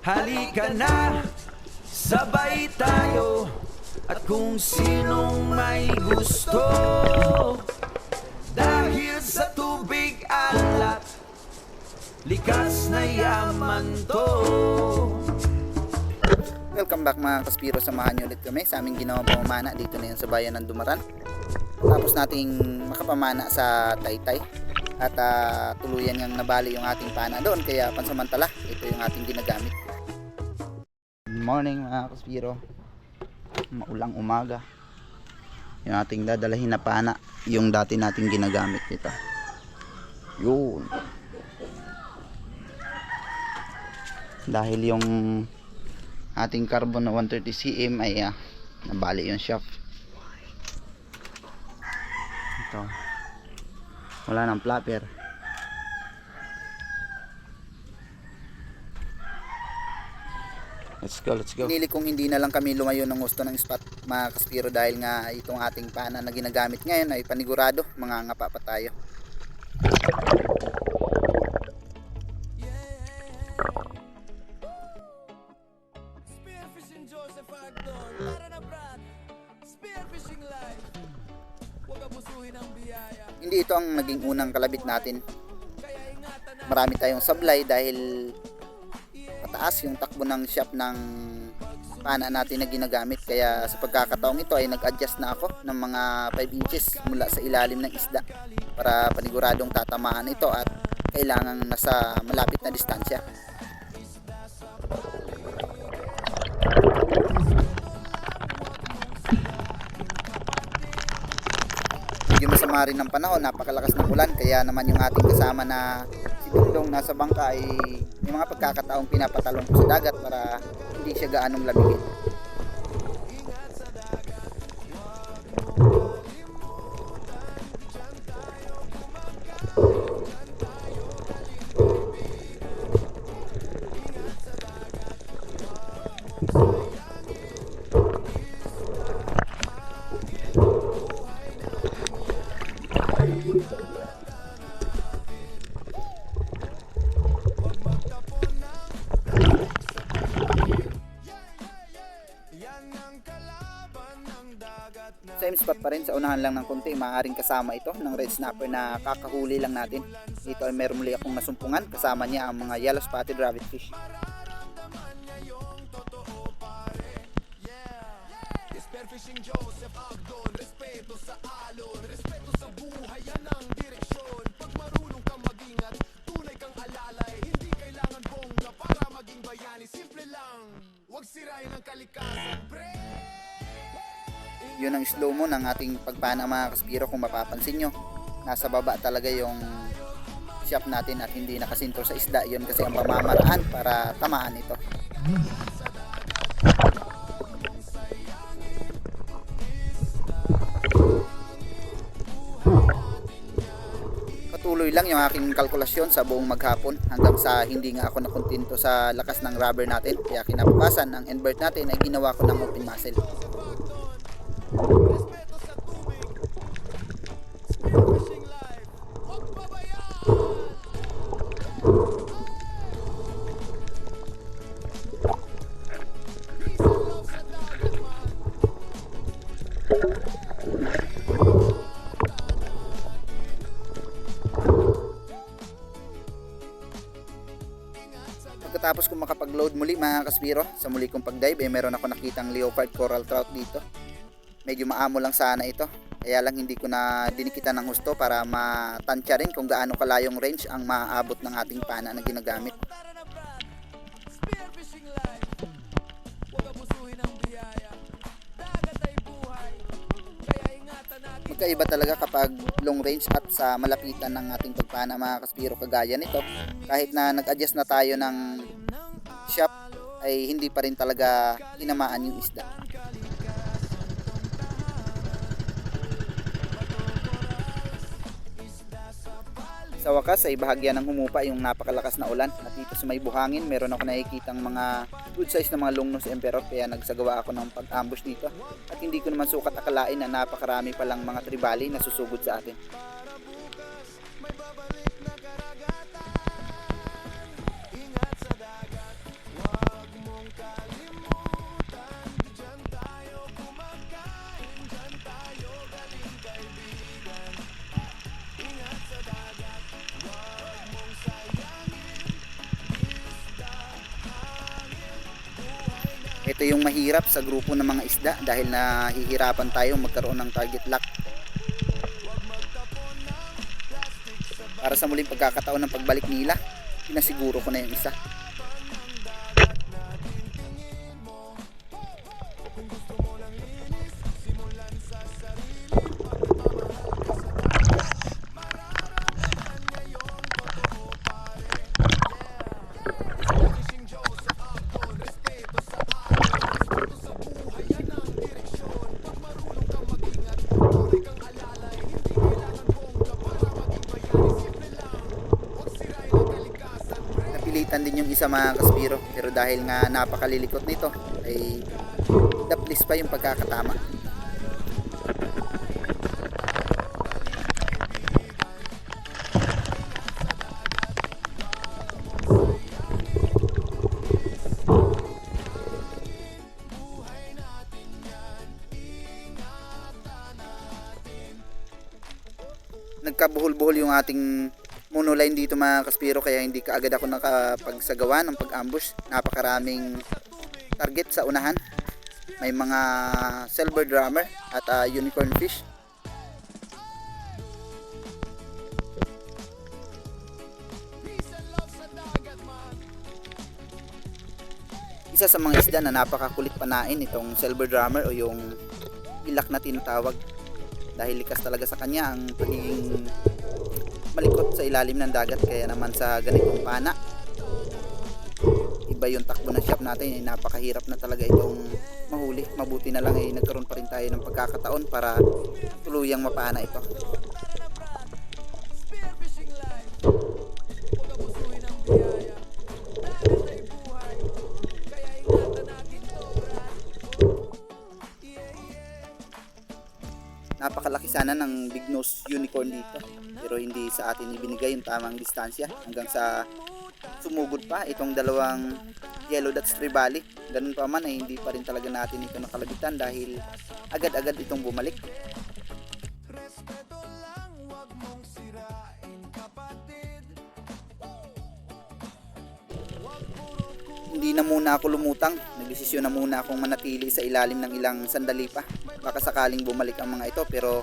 Halika na, sabay tayo. At kung sinong may gusto, dahil sa tubig alat, likas na yaman to. Welcome back mga kaspiro, samahan niyo ulit kami sa aming ginawang pamamana dito na yan sa bayan ng Dumaran. Tapos nating makapamana sa Taytay at tuluyan niyang nabali yung ating pana doon, kaya pansamantala ito yung ating ginagamit. Good morning mga kaspiro, maulang umaga. Yung ating dadalahin na pana, yung dati nating ginagamit dito. Yun, dahil yung ating carbon na 130 cm ay nabali yung shaft. Ito, wala nang flapper. Let's go. Pinili kong hindi na lang kami lumayo ng gusto ng spot mga kaspiro, dahil nga itong ating pana na ginagamit ngayon ay panigurado mangangapa pa tayo. Hindi ito ang naging unang kalabit natin. Marami tayong sablay dahil mataas yung takbo ng shaft ng pana natin na ginagamit, kaya sa pagkakataong ito ay nag-adjust na ako ng mga 5 inches mula sa ilalim ng isda para paniguradong tatamaan ito at kailangang nasa malapit na distansya. Medyo masama rin ng panahon, napakalakas ng ulan, kaya naman yung ating kasama na si Dungdong nasa bangka ay may mga pagkakataong pinapatalon ko sa dagat para hindi siya gaanong lamigin. Same spot pa rin, sa unahan lang ng konti, maaaring kasama ito ng red snapper na kakahuli lang natin. Dito ay meron muli akong nasumpungan, kasama niya ang mga yellow spotted rabbit fish. Yun ang slow mo ng ating pagpana mga kaspiro. Kung mapapansin nyo, nasa baba talaga yung shaft natin at hindi nakasinto sa isda. Yun kasi ang pamamaraan para tamaan ito. Patuloy lang yung aking kalkulasyon sa buong maghapon hanggang sa hindi nga ako nakontento sa lakas ng rubber natin, kaya kinabukasan ang invert natin ay ginawa ko ng open muzzle. Pagkatapos kong makapag-load muli mga kaspiro, sa muli kong pag-dive meron ako nakitang leopard coral trout dito. Medyo maamo lang sana ito, kaya lang hindi ko na dinikitan ng husto para matansya rin kung gaano kalayong range ang maaabot ng ating pana na ginagamit. Magkaiba talaga kapag long range at sa malapitan ng ating pagpana mga kaspiro, kagaya nito. Kahit na nag-adjust na tayo ng shaft ay hindi pa rin talaga tinamaan yung isda. Sa wakas ay bahagya ng humupa yung napakalakas na ulan, at dito sa may buhangin meron ako nakikitang mga good size na mga longnose emperor, kaya nagsagawa ako ng pag-ambush dito at hindi ko naman sukat akalain na napakarami palang mga tribali na susugod sa atin. Ito yung mahirap sa grupo ng mga isda dahil nahihirapan tayo magkaroon ng target lock. Para sa muling pagkakataon ng pagbalik nila, pinasiguro ko na yung isa. Napilitan din yung isa mga kaspiro, pero dahil nga napakalilikot nito ay daplis pa yung pagkakatama. Nagkabuhol-buhol yung ating monoline dito mga kaspiro, kaya hindi kaagad ako nakapagsagawa ng pag-ambush. Napakaraming target sa unahan. May mga silver drummer at unicorn fish. Isa sa mga isda na napakakulit panain itong silver drummer o yung ilak na tinatawag, dahil likas talaga sa kanya ang pagiging malikot sa ilalim ng dagat. Kaya naman sa ganitong pana, iba yung takbo ng shop natin, napakahirap na talaga itong mahuli. Mabuti na lang ay nagkaroon pa rin tayo ng pagkakataon para tuluyang mapana ito. Napakalaki sana ng big nose unicorn dito, pero hindi sa atin ibinigay yung tamang distansya hanggang sa sumugod pa itong dalawang yellow dots tribali. Ganun pa man ay hindi pa rin talaga natin ito nakalabitan dahil agad-agad itong bumalik. Hindi na muna ako lumutang, nagdesisyon na muna akong manatili sa ilalim ng ilang sandali pa. Baka sakaling bumalik ang mga ito, pero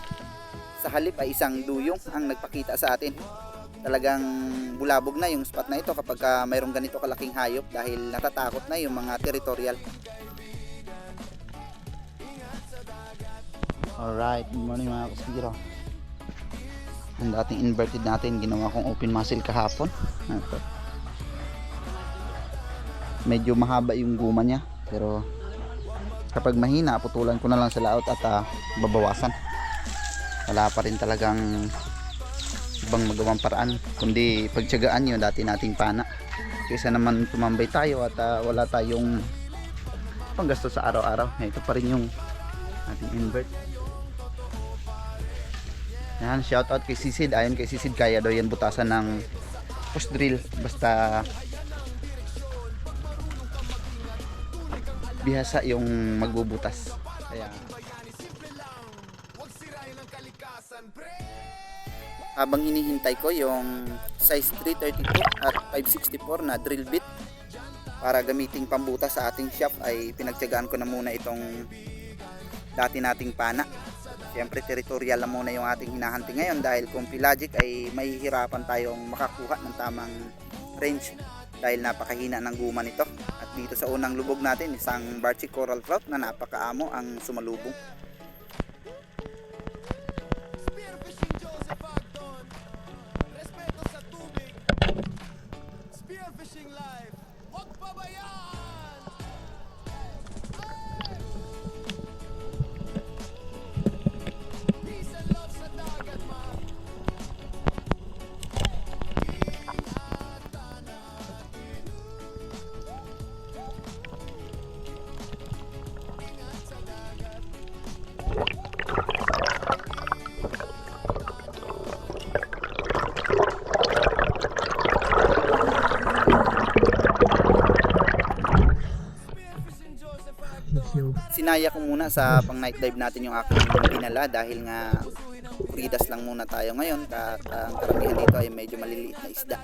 sa halip ay isang duyong ang nagpakita sa atin. Talagang bulabog na yung spot na ito kapag mayroong ganito kalaking hayop, dahil natatakot na yung mga territorial. Alright, good morning mga kaspiro. Ang dating inverted natin, ginawa kong open muzzle kahapon. Ito. Medyo mahaba yung guma niya, pero kapag mahina, putulan ko na lang sa laot at babawasan. Wala pa rin talagang ibang magawang paraan kundi pagtiyagaan yung dati nating pana, kaysa naman tumambay tayo at wala tayong panggasto sa araw-araw. Ito pa rin yung ating invert. Yan, shout out kay Sisid. Ayon kay Sisid, kaya daw yan butasan ng push drill basta bihasa yung magbubutas. Kaya habang hinihintay ko yung size 332 at 564 na drill bit para gamiting pambutas sa ating shop, ay pinagtiyagaan ko na muna itong dati nating pana. Siyempre territorial na muna yung ating hinahunting ngayon, dahil kung pelagic ay mahihirapan tayong makakuha ng tamang range dahil napakahina ng guma nito. At dito sa unang lubog natin, isang Barchi coral trout na napakaamo ang sumalubong. Sinaya ko muna sa pang night dive natin yung aking dinala, dahil nga kuridas lang muna tayo ngayon at ang karamihan dito ay medyo maliliit na isda.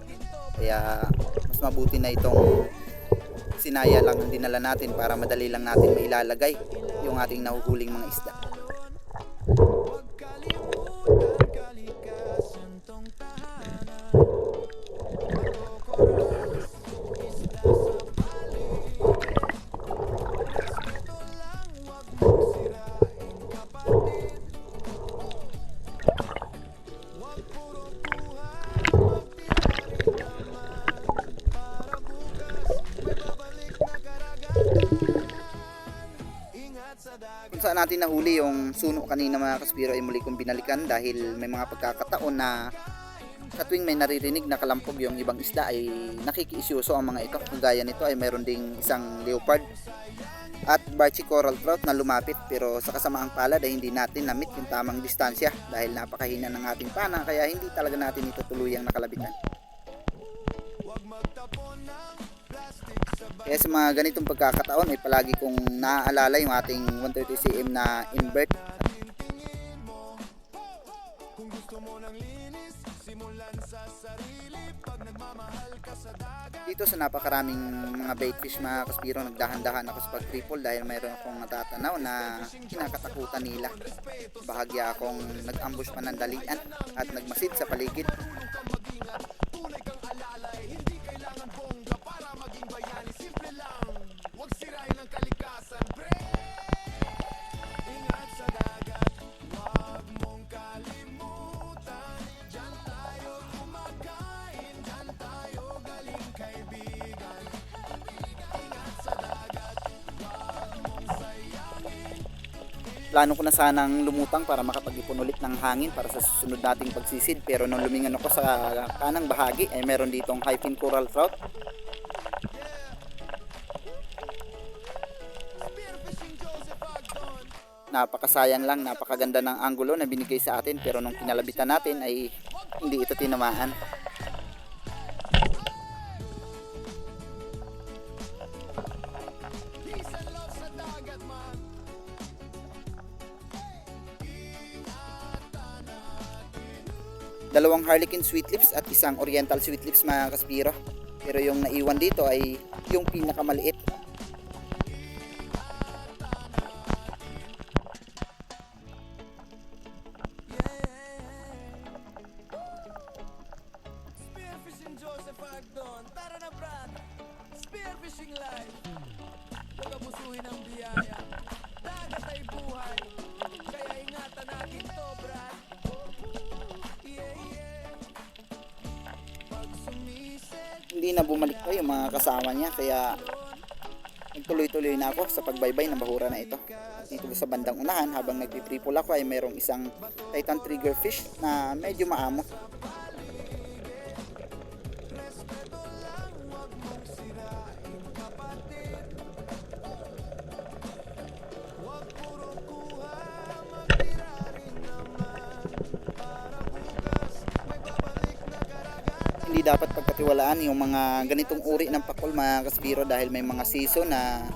Kaya mas mabuti na itong Sinaya lang ang dinala natin para madali lang natin mailalagay yung ating nahuhuling mga isda. Kung saan natin nahuli yung suno kanina mga kaspiro ay muli kong binalikan dahil may mga pagkakataon na sa tuwing may naririnig na kalampog yung ibang isda ay nakikiisyoso ang mga ito. Kung gaya nito ay mayroon ding isang leopard at barchi coral trout na lumapit, pero sa kasamaang palad ay hindi natin na-meet yung tamang distansya dahil napakahina ng ating pana, kaya hindi talaga natin ito tuluyang nakalabitan. Kaya sa mga ganitong pagkakataon ay palagi kong naaalala yung ating 130 cm na invert. Dito sa napakaraming mga bait fish mga kaspiro, nagdahan-dahan ako sa pag-triple dahil mayroon akong natatanaw na kinakatakutan nila. Bahagya akong nag-ambush panandalian at nagmasid sa paligid. Plano ko na sanang lumutang para makapag-ipon ulit ng hangin para sa susunod nating pagsisid, pero nung lumingan ako sa kanang bahagi ay meron ditong high-fin coral trout. Napakasayang lang, napakaganda ng anggulo na binigay sa atin, pero nung kinalabitan natin ay hindi ito tinamaan. Dalawang harlequin sweet lips at isang oriental sweet lips mga kaspiro, pero yung naiwan dito ay yung pinakamaliit. Spearfishing Joseph Agdon, tara na Brad! Spearfishing live! Huwag abusuhin ang biyaya. Dagat ay buhay, kaya ingatan natin to Brad. Hindi na bumalik pa yung mga kasama niya, kaya nagtuloy-tuloy na ako sa pagbaybay ng bahura na ito. At dito sa bandang unahan habang nagpitriple ako ay mayroong isang Titan trigger fish na medyo maamo. Hindi dapat pagkatiwalaan yung mga ganitong uri ng pakol mga kaspiro dahil may mga season na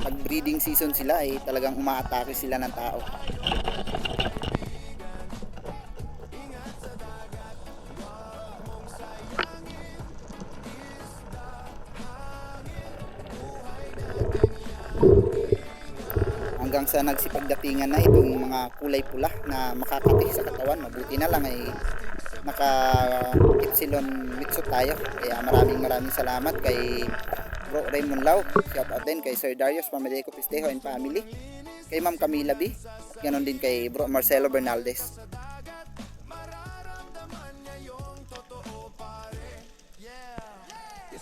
pag breeding season sila ay talagang umaatake sila ng tao. Hanggang sa nagsipagdatingan na itong mga kulay pula na makakati sa katawan, mabuti na lang ay naka Epsilon Mitsu tayo. Kaya maraming salamat kay Bro Raymond Lau, shout out din kay Sir Darius Pamadeco Pistejo and family, kay Ma'am Camila B, ganon din kay Bro Marcelo Bernaldez.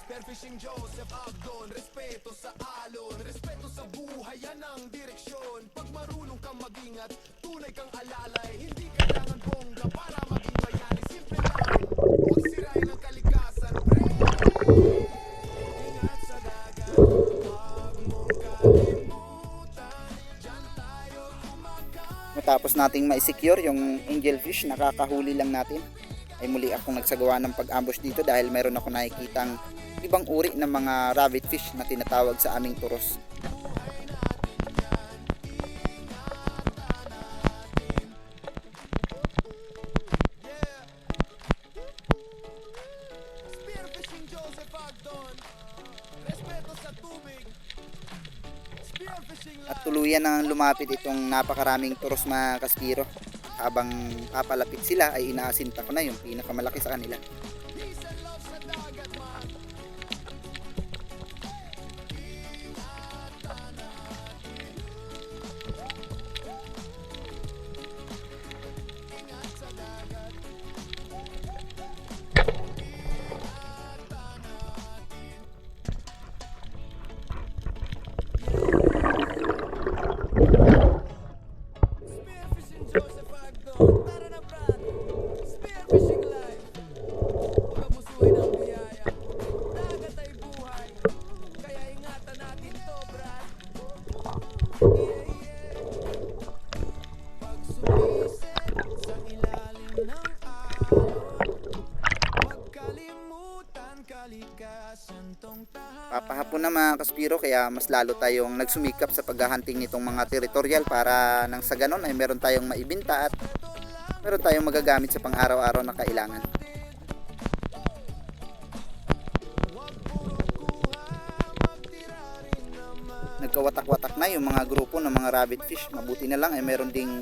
Spearfishing Joseph Agdon, respeto sa alon, respeto sa buhay, yan ang direksyon. Pag marunong kang mag-ingat, tunay kang alalay, hindi kailangan bongga para maging bayani. Simple lang, huwag sirain ang kalikasan, pre. Ingat sa dagat, huwag mong kalimutan, dyan tayo kumakain. Matapos nating ma-secure yung angelfish, nakakahuli lang natin, ay muli akong nagsagawa ng pag-ambush dito dahil mayroon ako nakikitang ibang uri ng mga rabbit fish na tinatawag sa aming turos. Spearfishing Joseph Agdon. respeto sa tubig. Spearfishing At live. tuluyan nang lumapit itong napakaraming turos mga kaspiro. Habang papalapit sila ay inaasinta ko na yung pinakamalaki sa kanila. Peace and love sa dagat man. Ingat sa dagat. Spearfishing Joseph Agdon. Tara na brad. Spearfishing live. Huwag abusuhin ang biyaya. Dagat ay buhay. Kaya ingatan natin to, brad. Yeah, yeah. Pag sumisid sa ilalim ng alon, huwag kalimutan kalikasan tong tahanan. Papahapon na mga kaspiro, kaya mas lalo tayong nagsumikap sa paghahunting nitong mga teritorial para nang sa ganon ay meron tayong maibinta at meron tayong magagamit sa pang-araw-araw na kailangan. Nagkawatak-watak na yung mga grupo ng mga rabbit fish. Mabuti na lang ay meron ding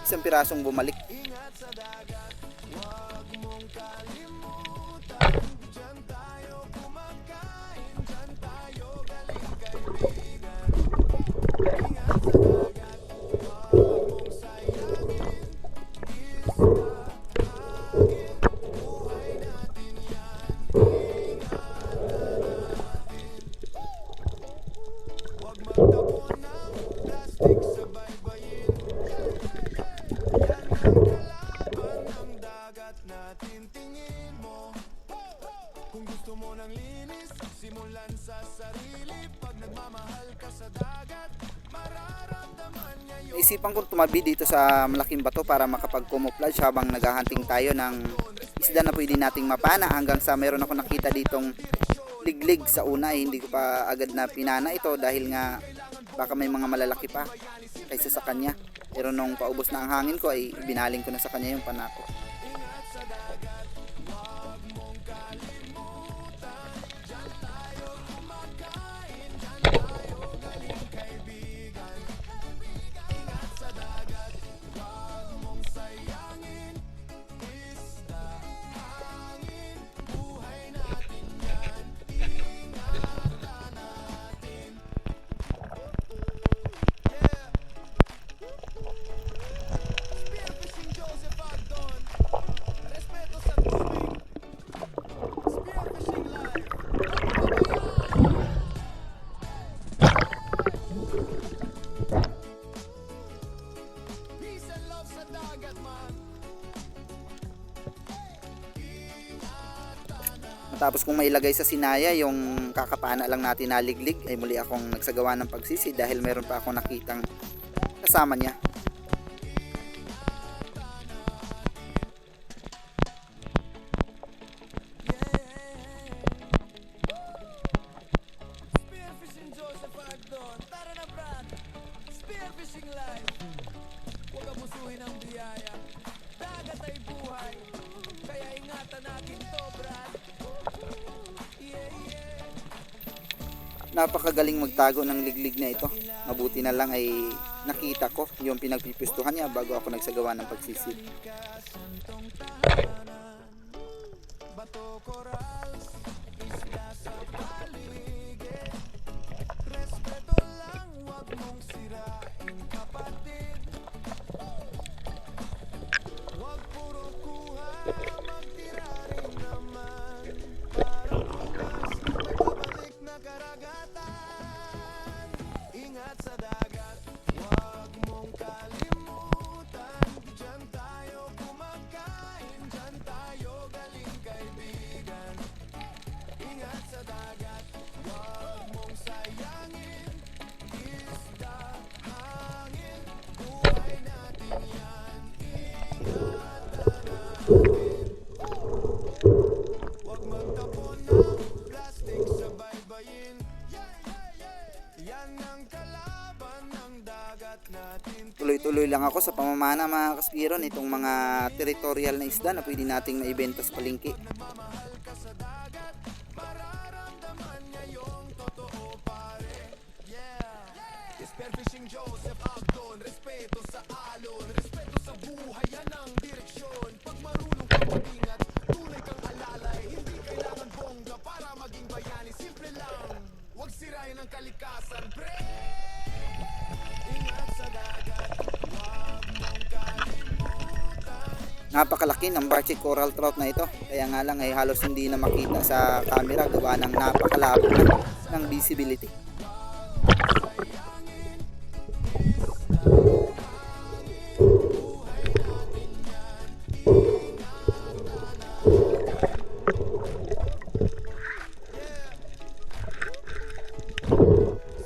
isang pirasong bumalik. Ingat sa dagat, huwag mong kalimutan. Diyan tayo kumakain, diyan tayo galing kaibigan. Ingat sa dagat, huwag mong sayangin. Isda, hangin, buhay natin yan. Ingatan natin. Huwag magtapon ng plastic sa baybayin. Yan ang kalaban ng dagat natin, tingin mo. Kung gusto mo ng linis, simulan sa sarili. Pag nagmamahal ka sa dagat, mararamdaman niya yun. Naisipan kong tumabi dito sa malaking bato para makapag-camouflage habang naghahunting tayo ng isda na pwede nating mapana, hanggang sa meron ako nakita ditong liglig sa una. Hindi ko pa agad na pinana ito dahil nga baka may mga malalaki pa kaysa sa kanya. Pero nung paubos na ang hangin ko ay binaling ko na sa kanya yung panako. Ingat sa dagat, huwag mong kalimutan. Diyan tayo kumakain, diyan tayo galing kaibigan. Ingat sa dagat, huwag mong sayangin. Isda, hangin, buhay natin yan. Ingatan natin. Yeah. Spearfishing Joseph Agdon. Respeto sa tubig. Spearfishing live. Peace and love sa dagat man. Matapos kong mailagay sa sinaya yung kakapana lang natin na liglig, ay muli akong nagsagawa ng pagsisi dahil meron pa akong nakitang kasama niya. Spearfishing Joseph Agdon. Tara na brad. Spearfishing live. Huwag abusuhin ang biyaya. Dagat ay buhay. Kaya ingatan natin to, brad. Yeah, yeah. Napakagaling magtago ng liglig na ito. Mabuti na lang ay nakita ko yung pinagpipistuhan niya bago ako nagsagawa ng pagsisi. Kalikasan tong tahanan. Bato, corals, isda sa paligid. Respeto lang, huwag mong sirain, kapatid. Huwag puro kuha, magtira rin naman. Parang bukas, nagbabalik na karagatan. Ingat sa dagat, huwag mong kalimutan. Diyan tayo kumakain, diyan tayo galing kaibigan. Ingat sa dagat, huwag mong sayangin. Isda, hangin, buhay natin yan. Ingatan natin. Huwag magtapon ng plastic sa baybayin. Yan ang kalaban ng dagat natin. Tuloy-tuloy lang ako sa pamamana mga kaspiro nitong mga territorial na isda na pwede nating maibenta sa palengke. Nagmamahal ka sa dagat, mararamdaman niya yun. Spearfishing Joseph Agdon, respeto sa alon, respeto sa buhay, yan ang direksyon. Pag marunong kang mag-ingat, tunay kang alalay, hindi kailangan bongga para maging bayani. Simple lang, huwag sirain ang kalikasan, pre. Ingat sa dagat, huwag mong kalimutan. Napakalaki ng Barchic Coral Trout na ito. Kaya nga lang ay halos hindi na makita sa camera gawa ng napakalabo ng visibility.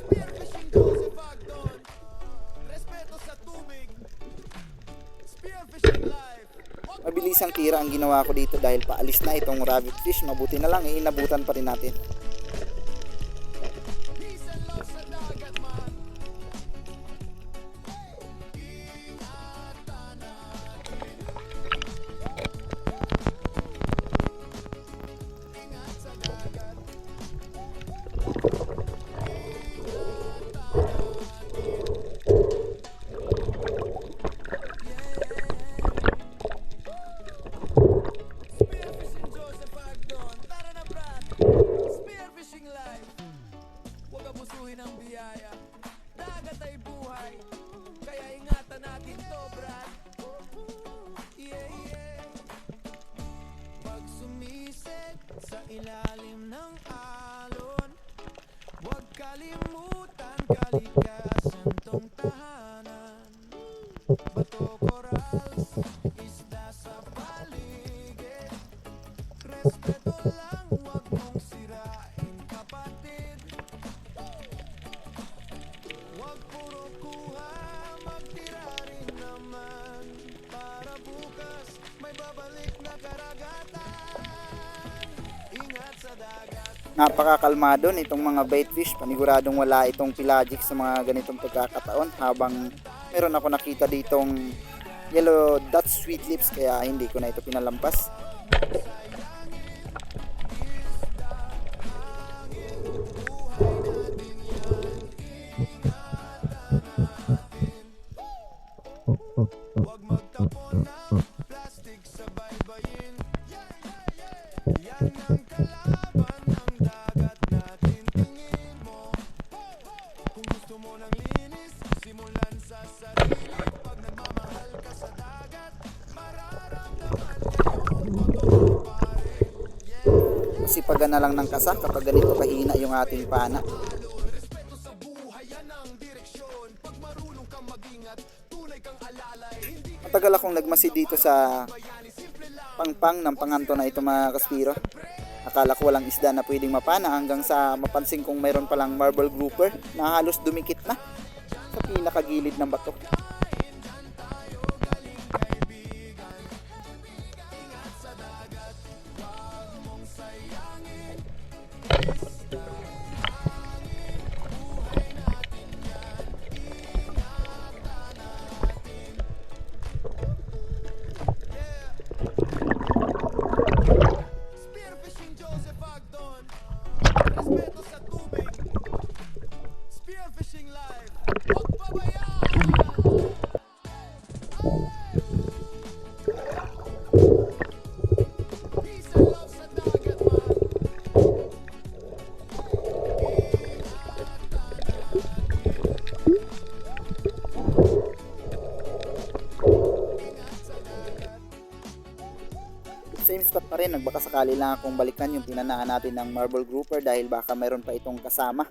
Spearfishing Joseph Agdon, respeto sa tubig. Spearfishing life. Mabilis ang tira ang ginawa ko dito dahil paalis na itong rabbit fish. Mabuti na lang inabutan pa rin natin. Peace and love sa dagat man. Ingatan natin. Ingat sa dagat. Spearfishing Joseph Agdon, tara na brad. Spearfishing life. Huwag abusuhin ang biyaya. Dagat ay buhay, kaya ingatan natin to brad. Yeah, yeah. Pag sumised sa ilalim ng alon, huwag kalimutan kalikasan tong tahanan. Bato, corals, isda sa paligid. Respeto lang, huwag mong sirain kapatid. Huwag puro kuha, magtira rin naman. Para bukas, may babalik na karagatan. Ingat sa dagat. Napakakalmado nitong mga bait fish. Paniguradong wala itong pelagic sa mga ganitong pagkakataon. Habang meron ako nakita ditong yellow dot sweet lips, kaya hindi ko na ito pinalampas. Huwag magtapon ng plastic sa baybayin. Yan ang kalaban ng dagat natin. Tingin mo, kung gusto mo ng linis, simulan sa sarili. Pag nagmamahal ka sa dagat, mararamdaman niya yung totoo pare. Masipagan na lang ng kasa kapag ganito kahina yung ating pana. Alon, respeto sa buhay, yan ang direksyon. Pag marunong kang mag-ingat, tunay kang alalay. Hindi ka Matagal akong nagmasid dito sa bayani, simple lang. pangpang ng panganto na ito mga kaspiro. Akala ko walang isda na pwedeng mapana hanggang sa mapansin kong mayroon palang marble grouper na halos dumikit na sa pinakagilid ng bato. Spearfishing Joseph Agdon, respeto sa tubig. Spearfishing life, huwag pabayaan. Peace and love sa dagat man. Ingat sa dagat. Same spot pa rin, nagbaka sakali lang akong balikan yung pinanaan natin ng marble grouper dahil baka mayroon pa itong kasama.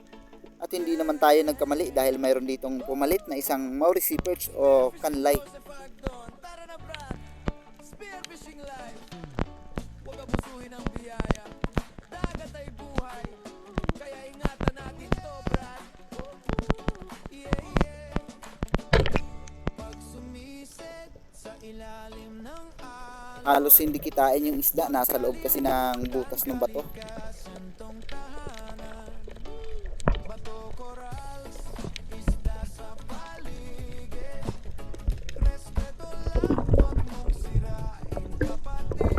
At hindi naman tayo nagkamali dahil mayroon ditong pumalit na isang Maurice perch o kanlay. Joseph Agdon, tara na brad. Spearfishing life. Huwag abusuhin ang biyaya. Dagat ay buhay, kaya ingatan natin to brad. Yeah, yeah. Pag sumised sa ilalim ng alon, Halos hindi kitain yung isda, nasa loob kasi ng butas ng bato. kalikasan tong tahanan. Bato, corals, isda sa paligid. Respeto lang, huwag mong sirain kapatid.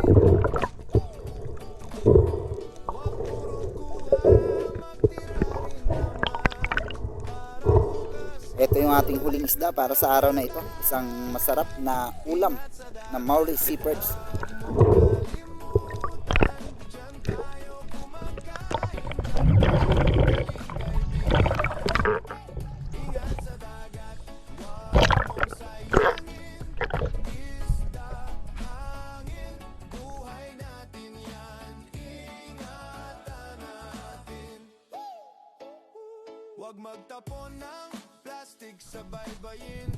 Huwag puro kuha, magtira rin naman. Para bukas, yung ating huling isda para sa araw na ito. Isang masarap na ulam na Mauri Sea Perch. Huwag magtapon ng plastic sa baybayin.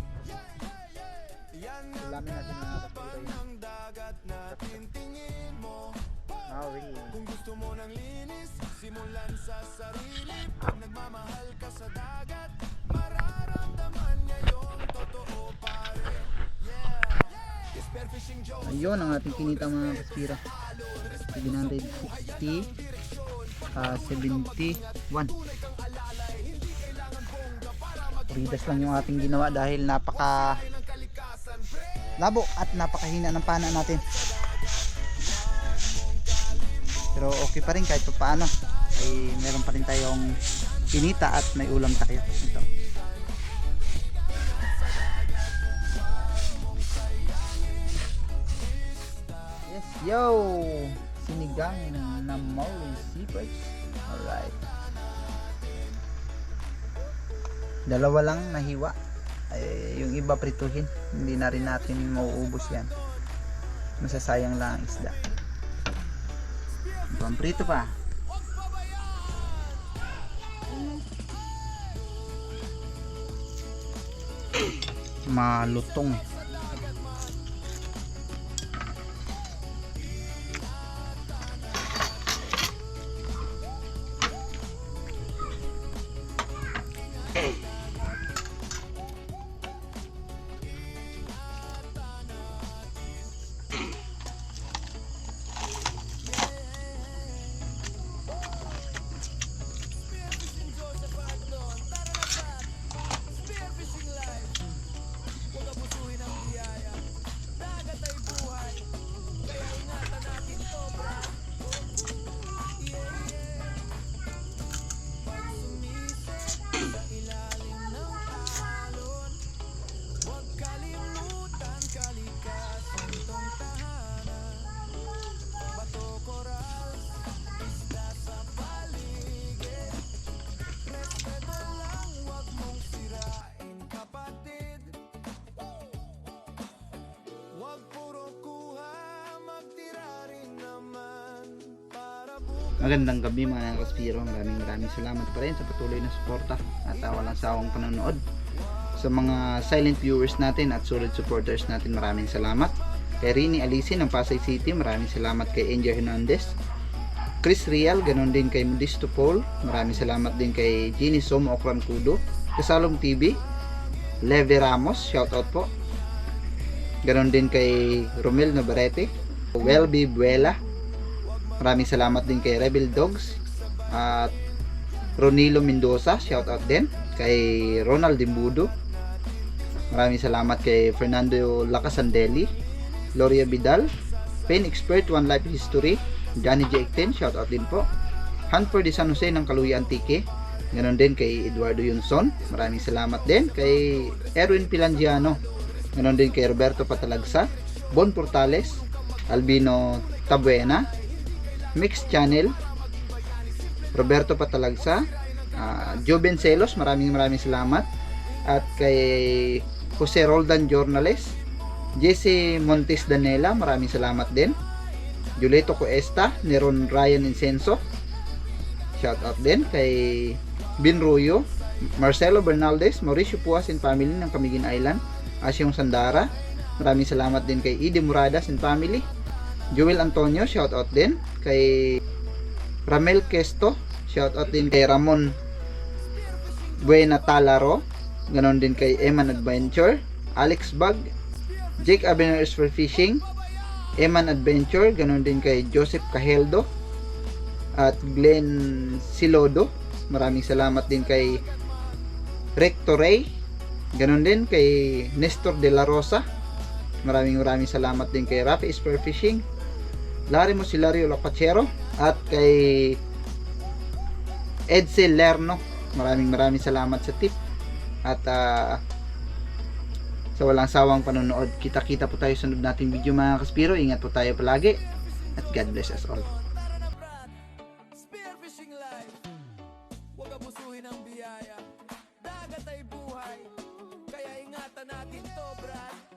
Yan ang kalapang ng dagat natin. Tingin mo kung gusto mo ng linis, simulan sa sarili. Pag nagmamahal ka sa dagat, mararamdaman niya yung totoo, pare. Yeah, spearfishing Joe. Ayun ang ating kinita mga kaspira. 760 71. Ridas lang yung ating ginawa dahil napaka labo at napakahina ng pana natin. Pero okay pa rin kahit paano ay meron pa rin tayong kinita at may ulam tayo. Ito. Yes, yo! Sinigang na Mauri Sea Perch. Alright. Dalawa lang nahiwa. Yung iba prituhin. Hindi na rin natin mauubos yan. Masasayang lang ang isda. Pamprito pa. Malutong. Magandang gabi mga kaspiro. Maraming salamat pa rin sa patuloy na suporta at walang sawang panonood. Sa mga silent viewers natin at solid supporters natin, maraming salamat. Kay Rini Alisin ng Pasay City, maraming salamat. Kay Angel Hernandez, Chris Real, ganon din kay Modisto Paul, maraming salamat din kay Ginny Som Okram Kudo, Kasalong TV, Leve Ramos, shoutout po. Ganon din kay Romel Navarrete, Welby Buela. Maraming salamat din kay Rebel Dogs at Ronilo Mendoza, shoutout din kay Ronald Dimbudo. Maraming salamat kay Fernando Lacasandeli, Gloria Vidal, Pain Expert One Life History, Johnny J. 10, shoutout din po. Hanford de San Jose ng Kaluya Antique, ganon din kay Eduardo Yunson. Maraming salamat din kay Erwin Pilangiano, ganon din kay Roberto Patalagsa, Bon Portales, Albino Tabuena, Mix Channel, Roberto Patalagsa, Joven Celos, maraming salamat. At kay Jose Roldan Jornales, Jesse Montes Danela, maraming salamat din. Juleto Cuesta, Neron Ryan Incenso, shout out din. Kay Bin Ruyo, Marcelo Bernaldez, Mauricio Puas and family ng Camiguin Island, Asyong Sandara, maraming salamat din kay Ide Muradas and family. Joel Antonio, shout out din. Kay Ramel Kesto, shout out din kay Ramon Buena Talaro, ganon din kay Eman Adventure, Alex Bag, Jake Abeners for Fishing, Eman Adventure, ganon din kay Joseph Caheldo at Glenn Silodo. Maraming salamat din kay Recto Ray, ganon din kay Nestor De La Rosa. Maraming salamat din kay Rafi Spear Fishing, Larry Mosilario Lapachero at kay Edsel Lerno. Maraming salamat sa tip. At sa walang sawang panonood. Kita-kita po tayo sa sunod nating video mga kaspiro. Ingat po tayo palagi. At God bless us all. Spearfishing life, huwag abusuhin ang biyaya. Dagat ay buhay, kaya ingatan natin to, brad.